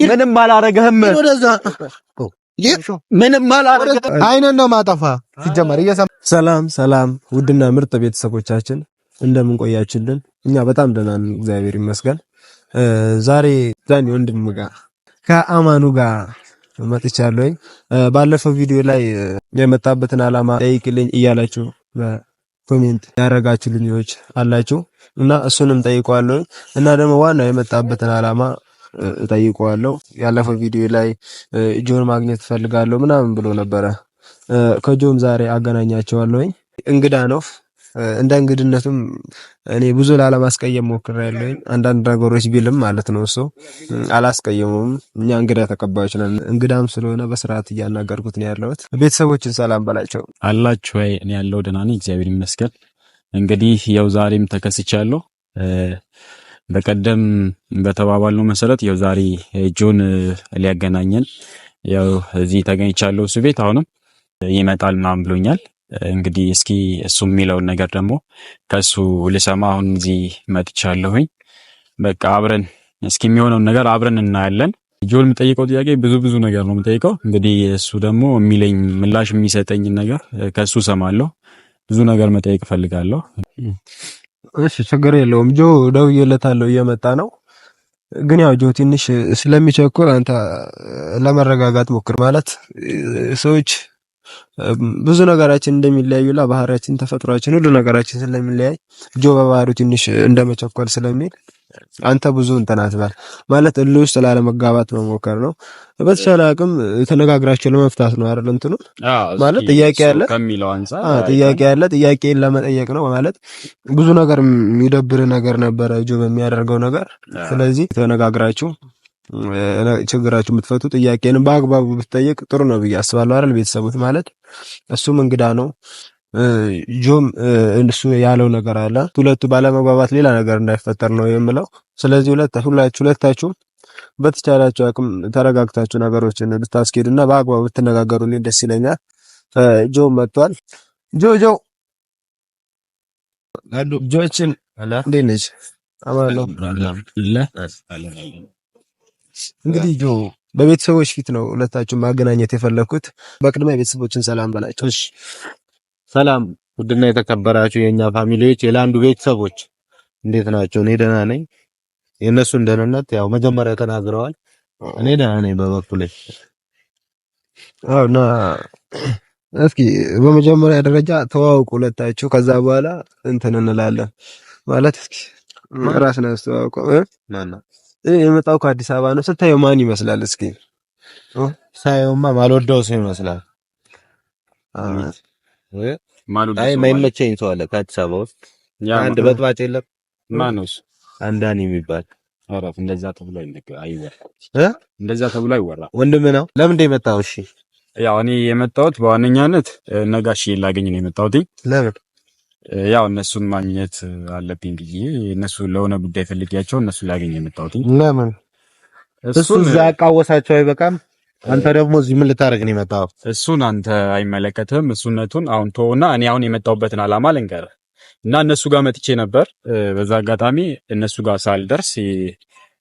ምንም አላረገህም። ምንም አላረገህም። አይነን ነው ማጠፋ ሲጀመር። ሰላም ውድና ምርጥ ቤተሰቦቻችን እንደምን ቆያችሁልን? እኛ በጣም ደህና ነን፣ እግዚአብሔር ይመስገን። ዛሬ ዛኔ ወንድም ጋር ከአማኑ ጋር መጥቻለሁ። ባለፈው ቪዲዮ ላይ የመጣበትን አላማ ጠይቅልኝ እያላችሁ በኮሜንት ያረጋችሁ ልጆች አላችሁ እና እሱንም ጠይቀዋለሁ እና ደግሞ ዋናው የመጣበትን አላማ ጠይቀዋለሁ። ያለፈው ቪዲዮ ላይ ጆን ማግኘት ፈልጋለሁ ምናምን ብሎ ነበረ። ከጆም ዛሬ አገናኛቸዋለሁ። እንግዳ ነው። እንደ እንግድነቱም እኔ ብዙ ላለማስቀየም ሞክሬያለሁ። አንዳንድ ነገሮች ቢልም ማለት ነው እሱ አላስቀየሙም። እኛ እንግዳ ተቀባዮች ነን። እንግዳም ስለሆነ በስርዓት እያናገርኩት ነው ያለሁት። ቤተሰቦችን ሰላም በላቸው። አላችሁ ወይ? እኔ ያለው ደህና ነኝ፣ እግዚአብሔር ይመስገን። እንግዲህ ያው ዛሬም ተከስቻለሁ። በቀደም በተባባልነው መሰረት ያው ዛሬ ጆን ሊያገናኘን ያው እዚህ ተገኝቻለሁ እሱ ቤት። አሁንም ይመጣል ምናምን ብሎኛል። እንግዲህ እስኪ እሱ የሚለውን ነገር ደግሞ ከሱ ልሰማ አሁን እዚህ መጥቻለሁኝ። በቃ አብረን እስኪ የሚሆነውን ነገር አብረን እናያለን። ጆን የምጠይቀው ጥያቄ ብዙ ነገር ነው የምጠይቀው። እንግዲህ እሱ ደግሞ የሚለኝ ምላሽ የሚሰጠኝ ነገር ከሱ ሰማለሁ። ብዙ ነገር መጠየቅ ፈልጋለሁ። እሺ ችግር የለውም። ጆ ደውዬለታለሁ፣ እየመጣ ነው። ግን ያው ጆ ትንሽ ስለሚቸኩል አንተ ለመረጋጋት ሞክር። ማለት ሰዎች ብዙ ነገራችን እንደሚለያዩላ ባህሪያችን፣ ተፈጥሯችን፣ ሁሉ ነገራችን ስለሚለያይ ጆ በባህሪው ትንሽ እንደመቸኮል ስለሚል አንተ ብዙ እንትን አትበል። ማለት እልህ ውስጥ ላለመጋባት መሞከር ነው። በተቻለ አቅም ተነጋግራችሁ ለመፍታት ነው አይደል? እንትኑ ማለት ጥያቄ ያለ ከሚለው አንፃር ጥያቄ ያለ ጥያቄን ለመጠየቅ ነው። ማለት ብዙ ነገር የሚደብር ነገር ነበረ ጆ በሚያደርገው ነገር። ስለዚህ ተነጋግራችሁ ችግራችሁ የምትፈቱ ጥያቄን በአግባቡ ብትጠይቅ ጥሩ ነው ብዬ አስባለሁ አይደል? ቤተሰቦች ማለት እሱም እንግዳ ነው። ጆም እሱ ያለው ነገር አለ። ሁለቱ ባለመግባባት ሌላ ነገር እንዳይፈጠር ነው የምለው። ስለዚህ ሁለታችሁ በተቻላችሁ አቅም ተረጋግታችሁ ነገሮችን ብታስኬዱና በአግባቡ ብትነጋገሩልኝ ደስ ይለኛል። ጆም መጥቷል። ጆችን እንዴት ነሽ? አማን እንግዲህ ጆ በቤተሰቦች ፊት ነው ሁለታችሁን ማገናኘት የፈለኩት። በቅድሚያ ቤተሰቦችን ሰላም በላቸው። እሺ ሰላም ውድና የተከበራችሁ የኛ ፋሚሊዎች፣ የላንዱ ቤተሰቦች እንዴት ናቸው? እኔ ደህና ነኝ። የእነሱን ደህንነት ያው መጀመሪያ ተናግረዋል። እኔ ደህና ነኝ በበኩሌ። አውና እስኪ በመጀመሪያ ደረጃ ተዋውቁ ሁለታችሁ፣ ከዛ በኋላ እንትን እንላለን ማለት እስኪ ራስን አስተዋውቁ። ማና የመጣው ከአዲስ አበባ ነው። ስታየው ማን ይመስላል? እስኪ ሳየውማ ማልወደው ሰው ይመስላል። አይ ማይመቸኝ ሰው አለ ከአዲስ አበባ ውስጥ። አንድ በጥባጭ የለም ማነውስ? አንዳኒ የሚባል አራፍ እንደዛ ተብሎ አይወራ እንደዛ ተብሎ አይወራ። ወንድም ነው። ለምን እንደመጣው? እሺ ያው እኔ የመጣሁት በዋነኛነት ነጋሽ ላገኝ ነው የመጣሁት። ለምን? ያው እነሱን ማግኘት አለብኝ ብዬ እነሱ ለሆነ ጉዳይ ፈልጊያቸው እነሱ ላገኝ የመጣሁት። ለምን? እሱ እዛ አቃወሳቸው አይበቃም? አንተ ደግሞ እዚህ ምን ልታረግ ነው የመጣው? እሱን አንተ አይመለከትም። እሱነቱን አሁን ተውና እኔ አሁን የመጣሁበትን አላማ ልንገርህ እና እነሱ ጋር መጥቼ ነበር። በዛ አጋጣሚ እነሱ ጋር ሳልደርስ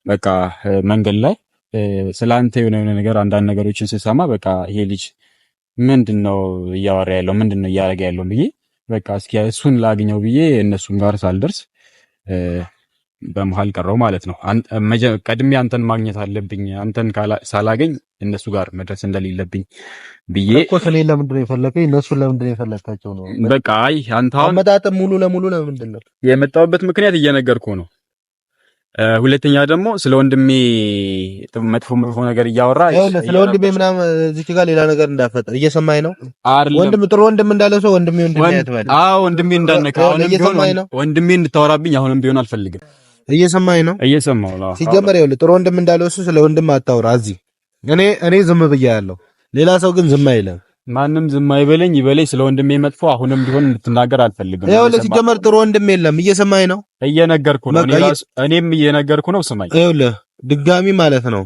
በቃ መንገድ ላይ ስላንተ የሆነ ነገር አንዳንድ ነገሮችን ስሰማ በቃ ይሄ ልጅ ምንድነው እያወራ ያለው ምንድነው እያደረገ ያለው ብዬ በቃ እስኪ እሱን ላግኘው ብዬ እነሱም ጋር ሳልደርስ በመሃል ቀረው ማለት ነው። ቀድሜ አንተን ማግኘት አለብኝ። አንተን ሳላገኝ እነሱ ጋር መድረስ እንደሌለብኝ ብዬ እኮ ስለሌለ ለምንድን ነው የፈለከኝ? እነሱን ለምንድን ነው የፈለካቸው ነው? በቃ አይ አንተ አሁን አመጣጥም ሙሉ ለሙሉ ለምንድን ነው የመጣሁበት ምክንያት እየነገርኩ ነው። ሁለተኛ ደግሞ ስለ ወንድሜ መጥፎ ነገር እያወራ ስለ ወንድሜ ምናምን እዚህ ጋር ሌላ ነገር እንዳፈጠር እየሰማኝ ነው። ወንድም ጥሩ ወንድም እንዳለ ሰው ወንድሜ ያትባል። አዎ ወንድሜ እንዳነካ አሁንም ቢሆን ወንድሜ እንድታወራብኝ አሁንም ቢሆን አልፈልግም። እየሰማኝ ነው። እየሰማው ነው። ሲጀመር ይኸውልህ ጥሩ ወንድም እንዳለ ሰው ስለ ወንድም አታውራ እዚህ። እኔ ዝም ብያለሁ። ሌላ ሰው ግን ዝም አይልም። ማንም ዝም አይበለኝ ይበለኝ። ስለ ወንድሜ መጥፎ አሁንም ቢሆን እንድትናገር አልፈልግም። ይኸውልህ ሲጀመር ጥሩ ወንድም የለም። እየሰማኝ ነው። እየነገርኩ ነው። እኔም እየነገርኩ ነው። ስማኝ። ይኸውልህ ድጋሚ ማለት ነው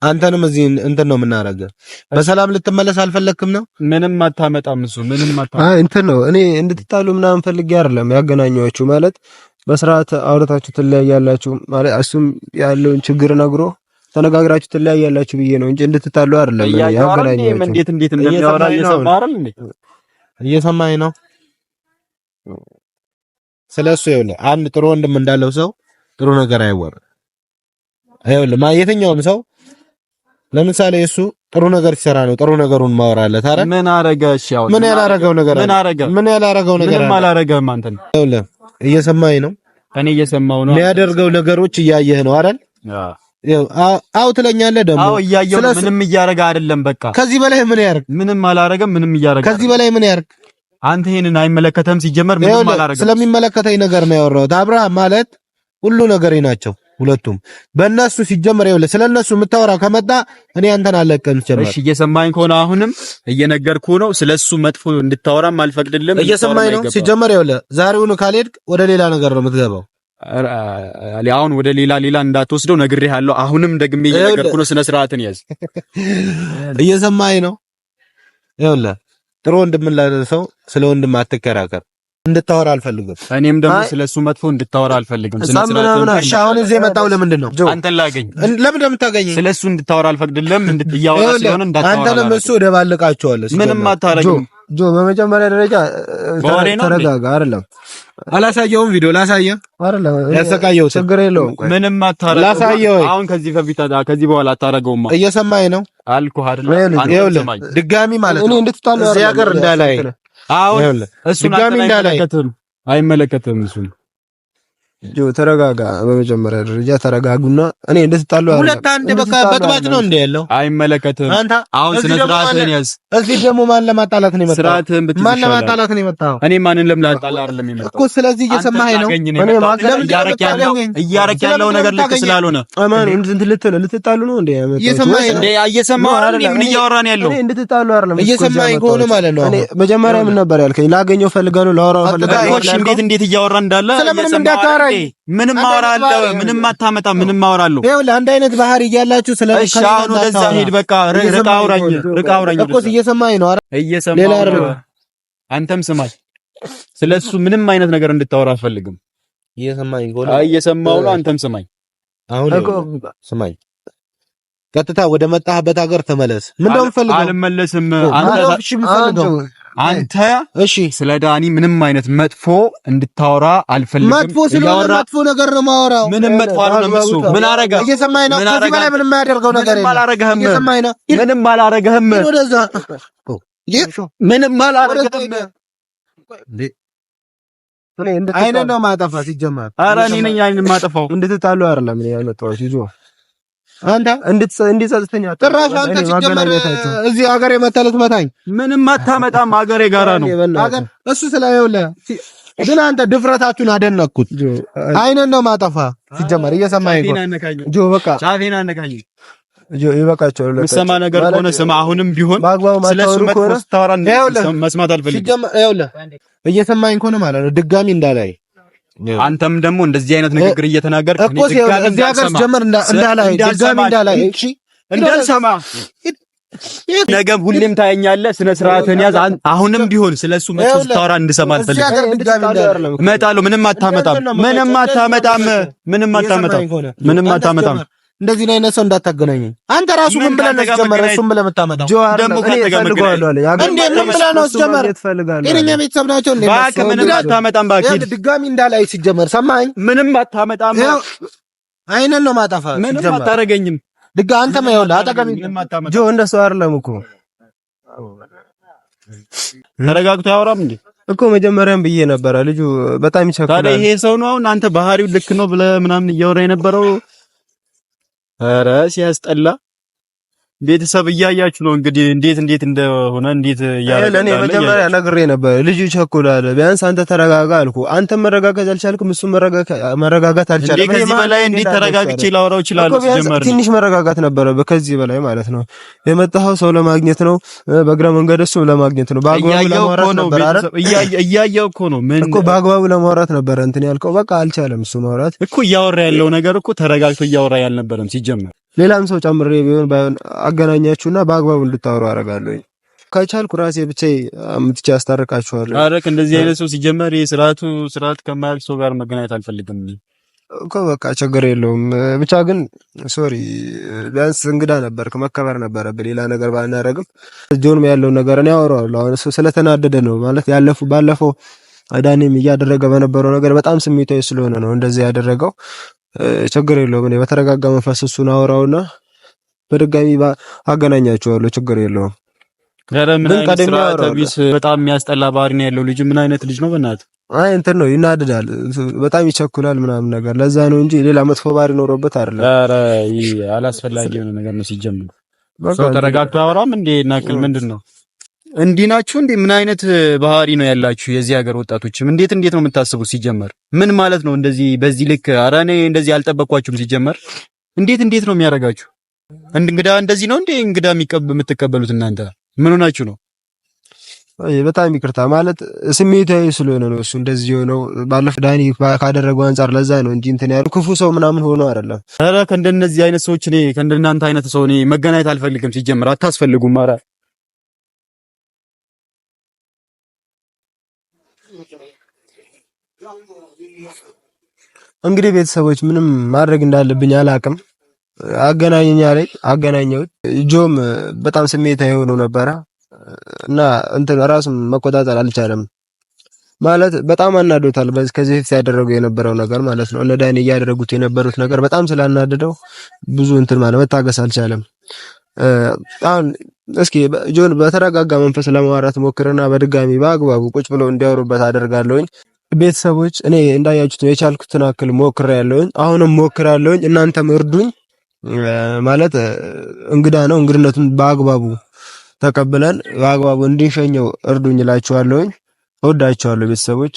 አንተንም እዚህ እንትን ነው የምናረገው። በሰላም ልትመለስ አልፈለክም ነው? ምንም አታመጣም እሱ ምንም አታመጣም። አይ እንትን ነው እኔ እንድትጣሉ ምናምን ፈልጌ አይደለም ያገናኘኋችሁ። ማለት በስርዓት አውርታችሁ ትለያያላችሁ ማለት እሱም ያለውን ችግር ነግሮ ተነጋግራችሁ ትለያያላችሁ ብዬ ነው እንጂ እንድትጣሉ አይደለም ያገናኛችሁ። እንዴት እንደሚያወራ እየሰማህ አይደል እንዴ? እየሰማኸኝ ነው? ስለሱ ይኸውልህ አንድ ጥሩ ወንድም እንዳለው ሰው ጥሩ ነገር አይወራም። ይኸውልህ የትኛውም ሰው ለምሳሌ እሱ ጥሩ ነገር ሲሰራ ነው ጥሩ ነገሩን ማወራለት አይደል? ምን አረገ? እሺ ያው ምን ያላረገው ነገር ምን አረገ? ምን ያላረገው ነገር ምንም አላረገም። አንተ ነው ይኸውልህ እየሰማኸኝ ነው? እኔ እየሰማሁ ነው። የሚያደርገው ነገሮች እያየህ ነው አይደል? አው ትለኛለህ ደግሞ አው እያየሁ ምንም እያረገ አይደለም። በቃ ከዚህ በላይ ምን ያርግ? ምንም አላረገም። ምንም እያረገ ከዚህ በላይ ምን ያርግ? አንተ ይሄንን አይመለከተም። ሲጀመር ምንም አላረገም። ስለሚመለከተኝ ነገር ነው ያወራሁት። አብርሃም ማለት ሁሉ ነገሬ ናቸው ሁለቱም። በእነሱ ሲጀመር ይኸውልህ ስለነሱ የምታወራ ከመጣ እኔ አንተን አለቀም ጀመር። እሺ እየሰማኝ ከሆነ አሁንም እየነገርኩህ ነው። ስለሱ መጥፎ እንድታወራም አልፈቅድልም። እየሰማኝ ነው። ሲጀመር ይኸውልህ ዛሬውን ካልሄድክ ወደ ሌላ ነገር ነው የምትገባው። አሁን ወደ ሌላ እንዳትወስደው ነግሬሃለሁ። አሁንም ደግሜ እየነገርኩህ ነው። ስነ ስርዓትን ያዝ። እየሰማኝ ነው። ይኸውልህ ጥሩ ወንድም ሰው ስለ ወንድም አትከራከር። እንድታወራ አልፈልግም። እኔም ደግሞ ስለሱ መጥፎ እንድታወራ አልፈልግም። እሺ አሁን እዚህ የመጣው ለምንድን ነው? አንተን ላገኝ። ለምን እንደምታገኝ? ስለሱ እንድታወራ አልፈቅድልም። እንድትያወራ ስለሆነ እንዳታወራ። አንተንም እሱ ደባልቃቸዋለሁ። ምንም አታረግም። ጆ በመጀመሪያ ደረጃ ተረጋጋ። አይደለም አላሳየውም። ቪዲዮ ላሳየ አይደለም ያሰቃየው ችግር የለውም። ምንም አታረግም። ላሳየው። አሁን ከዚህ በኋላ አታረገውም። እየሰማኝ ነው አልኩህ አይደል? ይኸውልህ ድጋሚ ማለት ነው እዚህ ሀገር እንዳላይ አሁን እሱን አይመለከትም። እሱን ጆ ተረጋጋ። በመጀመሪያ ደረጃ ተረጋጉና እኔ እንድትጣሉ አይደለም። ሁለት አንድ በቃ በቅባት ነው እንደ ያለው አይመለከትም። አሁን ስነ ስርዓትህን ያዝ። እዚህ ደግሞ ማን ለማጣላት ነው የመጣው? ስርዓትህን ብትይዝ ማን ለማጣላት ነው የመጣው? እኔ ማንን ለማጣላ አይደለም የመጣው እኮ። ስለዚህ እየሰማኸኝ ነው? እኔ እያረክ ያለው ነገር ልክ ስላልሆነ አማን ልትጣሉ ነው እንደ ያመጣው? እየሰማሁ አይደል? ምን እያወራን ያለው? እኔ እንድትጣሉ አይደለም። እየሰማኸኝ ከሆነ ማለት ነው። እኔ መጀመሪያ ምን ነበር ያልከኝ? ላገኘው ፈልጋለሁ፣ ላወራው ፈልጋለሁ። እሺ እንዴት እያወራን እንዳለ ምንም አወራለሁ። ምንም አታመጣ። ምንም አወራለሁ። ይኸውልህ አንድ አይነት ባህሪ እያላችሁ ስለ እሺ አሁን ወደዛ ሄድ። በቃ ርቃ አውራኝ እኮ እየሰማኸኝ ነው አይደል? እየሰማሁ ነው። አንተም ስማኝ። ስለሱ ምንም አይነት ነገር እንድታወራ አልፈልግም። እየሰማኸኝ ከሆነ እየሰማሁ ነው። አንተም ስማኝ። አሁን ስማኝ። ቀጥታ ወደ መጣህበት ሀገር ተመለስ። ምን ነው የምፈልገው? አልመለስም። አንተ እሺ ስለ ዳኒ ምንም አይነት መጥፎ እንድታወራ አልፈልግም። መጥፎ ስለሆነ መጥፎ ነገር ነው የማወራው። ምንም መጥፎ አይደለም። እሱ ምን አረጋ? እየሰማኝ ነው። ከዚህ በላይ ምንም ያደርገው ነገር የለም። እየሰማኝ ነው። ምንም አላረገህም። ወደዛ ምንም አላረገህም። አይነ ነው ማጠፋ ሲጀመር። ኧረ እኔ ነኝ አይን ማጠፋው። እንድትጣሉ አይደለም እኔ ያመጣሁት ይዞ አንተ እንድትጸጽተኛ ጥራሽ አንተ ሲጀመር እዚህ ሀገር የመተለት መታኝ። ምንም አታመጣም። ሀገሬ ጋራ ነው ሀገር እሱ ስለይውልህ። ግን አንተ ድፍረታችሁን አደነቅኩት። አይነን ነው ማጠፋ ሲጀመር። እየሰማኸኝ ነው ጆ? በቃ ጫፌን አነካኝ ጆ። ይበቃቸው። ምሰማ ነገር ሆነ ስማ። አሁንም ቢሆን ስለሱ መጥፎ ስታወራ መስማት አልፈልግም። ሲጀመር ይኸውልህ እየሰማኸኝ ከሆነ ማለት ነው ድጋሚ እንዳላይ አንተም ደግሞ እንደዚህ አይነት ንግግር እየተናገርክ እኮ እዚህ ሀገር ጀመር እንዳላይ ድጋሚ እንዳላይ እሺ እንዳልሰማ ነገም ሁሌም ታየኛለህ። ስነ ስርዓትን ያዝ። አሁንም ቢሆን ስለሱ መጥፎ ስታወራ እንድሰማ አልፈልግም። እመጣለሁ። ምንም አታመጣም። እንደዚህ ነው አይነት ሰው እንዳታገናኘኝ። አንተ ራሱ ምን ብለህ ነው ጀመረ? እሱም ብለህ የምታመጣው ደግሞ ከነገመገለዋለሁ እንዴ ምን ብለህ ነው ጀመረ? እኔኛ ቤተሰብ ናቸው እንዴ? ባክ ምንም አታመጣም። ባክ ድጋሚ እንዳላይ ሲጀመር ሰማኸኝ? ምንም አታመጣም። አይነን ነው ማጠፋ። ምንም አታረገኝም። አንተም ይኸውልህ አጠገቢ ጆ እንደሱ አይደለም እኮ። ተረጋግቶ ያወራም እንዴ እኮ መጀመሪያም ብዬ ነበረ። ልጁ በጣም ይቸኩላል። ታዲያ ይሄ ሰው ነው አሁን አንተ ባህሪው ልክ ነው ብለህ ምናምን እያወራ የነበረው? ኧረ ሲያስጠላ። ቤተሰብ እያያችሁ ነው እንግዲህ እንዴት እንደሆነ እንዴት ያያለ። እኔ መጀመሪያ ነግሬ ነበር ልጁ ይቸኩላል። ቢያንስ አንተ ተረጋጋ አልኩ። አንተ መረጋጋት አልቻልክም፣ እሱ መረጋጋት አልቻለም። ከዚህ በላይ እንዴት ተረጋግቼ ላወራው እችላለሁ? ጀመር ትንሽ መረጋጋት ነበረበት ከዚህ በላይ ማለት ነው። የመጣኸው ሰው ለማግኘት ነው፣ በእግረ መንገድ እሱም ለማግኘት ነው። በአግባቡ ለማውራት ነበር አይደል? እያየው እኮ ነው። ምን እኮ በአግባቡ ለማውራት ነበር እንትን ያልከው። በቃ አልቻለም እሱ ማውራት እኮ። እያወራ ያለው ነገር እኮ ተረጋግቶ እያወራ ያልነበረም ሲጀመር። ሌላም ሰው ጨምሬ ቢሆን አገናኛችሁና በአግባቡ እንድታወሩ አደርጋለሁ። ከቻልኩ ራሴ ብቻ አምጥቼ አስታርቃችኋለሁ። አረክ እንደዚህ አይነት ሰው ሲጀመር ስርዓት ከማያውቅ ሰው ጋር መገናኘት አልፈልግም። እኮ በቃ ችግር የለውም። ብቻ ግን ሶሪ ቢያንስ እንግዳ ነበርክ፣ መከበር ነበረብህ። ሌላ ነገር ባናደርግም ጆንም ያለውን ነገር እኔ አወራዋለሁ። አሁን እሱ ስለተናደደ ነው ማለት ባለፈው ዳኒም እያደረገ በነበረው ነገር በጣም ስሜታዊ ስለሆነ ነው እንደዚህ ያደረገው። ችግር የለውም። እኔ በተረጋጋ መንፈስ እሱን አወራውና በድጋሚ አገናኛቸዋለሁ። ችግር የለውም። ኧረ ምን አይነት ስርዓተ ቢስ በጣም የሚያስጠላ ባህሪ ነው ያለው ልጅ። ምን አይነት ልጅ ነው በእናትህ? አይ እንትን ነው ይናደዳል፣ በጣም ይቸኩላል ምናምን ነገር ለዛ ነው እንጂ ሌላ መጥፎ ባህሪ ኖሮበት አይደለም። ኧረ ይሄ አላስፈላጊ የሆነ ነገር ነው ሲጀምር። ሰው ተረጋግቶ አወራም እንዴ? ናክል ምንድነው? እንዲህ ናችሁ እንዴ? ምን አይነት ባህሪ ነው ያላችሁ የዚህ ሀገር ወጣቶችም? እንዴት ነው የምታስቡት ሲጀመር? ምን ማለት ነው እንደዚህ በዚህ ልክ? ኧረ እኔ እንደዚህ አልጠበቅኳችሁም ሲጀመር። እንዴት ነው የሚያደርጋችሁ? እንግዳ እንደዚህ ነው እንዴ እንግዳ የምትቀበሉት እናንተ? ምን ሆናችሁ ነው? በጣም ይቅርታ ማለት ስሜታዊ ስለሆነ ነው እሱ እንደዚህ ሆነው። ባለፈው ዳኒ ካደረገው አንፃር ለዛ ነው እንጂ እንትን ያለው ክፉ ሰው ምናምን ሆኖ አይደለም። ኧረ ከእንደነዚህ አይነት ሰዎች እኔ ከእንደናንተ አይነት ሰው እኔ መገናኘት አልፈልግም። ሲጀምር አታስፈልጉም። ኧረ እንግዲህ ቤተሰቦች ምንም ማድረግ እንዳለብኝ አላቅም። አገናኘሁት። ጆም በጣም ስሜታዊ ሆኖ ነበረ እና እንትን ራሱን መቆጣጠር አልቻለም። ማለት በጣም አናዶታል። ከዚህ በፊት ያደረገው የነበረው ነገር ማለት ነው። እነ ዳኒ እያደረጉት የነበሩት ነገር በጣም ስላናደደው ብዙ እንትን ማለት መታገስ አልቻለም። አሁን እስኪ ጆን በተረጋጋ መንፈስ ለማውራት ሞክርና በድጋሚ በአግባቡ ቁጭ ብለው እንዲያወሩበት አደርጋለሁኝ። ቤተሰቦች እኔ እንዳያችሁት የቻልኩትን አክል ሞክሬያለሁኝ፣ አሁንም ሞክራለሁኝ። እናንተም እርዱኝ። ማለት እንግዳ ነው፣ እንግድነቱን በአግባቡ ተቀብለን በአግባቡ እንድንሸኘው እርዱኝ እላችኋለሁኝ። እወዳችኋለሁ ቤተሰቦች።